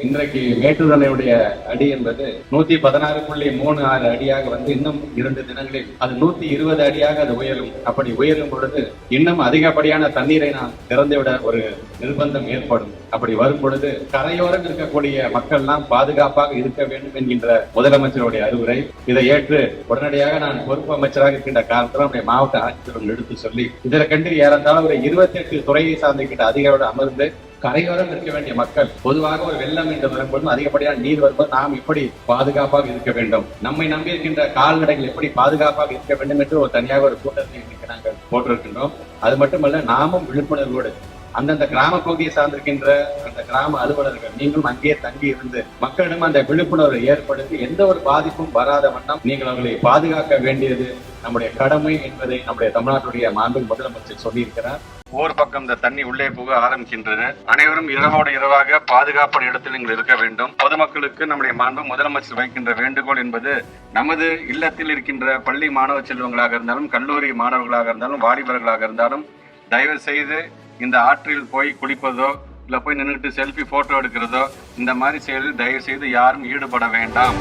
இன்றைக்கு மேட்டூர் அணையுடைய அடி என்பது 116.36 அடியாக வந்து இன்னும் 2 தினங்களில் அது 120 அடியாக அது உயரும். அப்படி உயரும் பொழுது இன்னும் அதிகப்படியான தண்ணீரை நாம் திறந்துவிட ஒரு நிர்பந்தம் ஏற்படும். அப்படி வரும் பொழுது கரையோரம் இருக்கக்கூடிய மக்கள் எல்லாம் பாதுகாப்பாக இருக்க வேண்டும் என்கின்ற முதலமைச்சருடைய அறிவுரை. இதை ஏற்று உடனடியாக நான் பொறுப்பு அமைச்சராக இருக்கின்ற காலத்தில் நம்முடைய மாவட்ட ஆட்சியர்கள் எடுத்து சொல்லி இதில் கண்டு ஏறத்தாழ ஒரு 28 துறையை சார்ந்திருக்கின்ற அதிகாரியோடு அமர்ந்து கரையோரம் இருக்க வேண்டிய மக்கள் பொதுவாக ஒரு வெள்ளம் என்று வரும்போது அதிகப்படியான நீர் வரும்போது நாம் இப்படி பாதுகாப்பாக இருக்க வேண்டும், நம்மை நம்பி இருக்கின்ற கால்நடைகள் எப்படி பாதுகாப்பாக இருக்க வேண்டும் என்று ஒரு தனியாக ஒரு கூட்டத்தை இன்னைக்கு நாங்கள் போட்டிருக்கின்றோம். அது மட்டுமல்ல, நாமும் விழிப்புணர்வோடு அந்தந்த கிராம பகுதியை சார்ந்திருக்கின்ற அந்த கிராம அலுவலர்கள் நீங்களும் அங்கேயே தங்கி இருந்து மக்களிடம் அந்த விழிப்புணர்வை ஏற்படுத்தி எந்த ஒரு பாதிப்பும் வராத வண்ணம் நீங்கள் அவர்களை பாதுகாக்க வேண்டியது நம்முடைய கடமை என்பதை நம்முடைய தமிழ்நாட்டுடைய மாண்பு முதலமைச்சர் சொல்லியிருக்கிறார். ஒரு பக்கம் இந்த தண்ணி உள்ளே போக ஆரம்பிக்கின்றது. அனைவரும் இரவோடு இரவாக பாதுகாப்பான இடத்தில் நீங்கள் இருக்க வேண்டும். பொதுமக்களுக்கு நம்முடைய மாண்பு முதலமைச்சர் வைக்கின்ற வேண்டுகோள் என்பது நமது இல்லத்தில் இருக்கின்ற பள்ளி மாணவ செல்வங்களாக இருந்தாலும், கல்லூரி மாணவர்களாக இருந்தாலும், வாலிபர்களாக இருந்தாலும் தயவு செய்து இந்த ஆற்றில் போய் குளிப்பதோ இல்ல போய் நின்றுட்டு செல்ஃபி போட்டோ எடுக்கிறதோ இந்த மாதிரி செயலில் தயவு செய்து யாரும் ஈடுபட வேண்டாம்.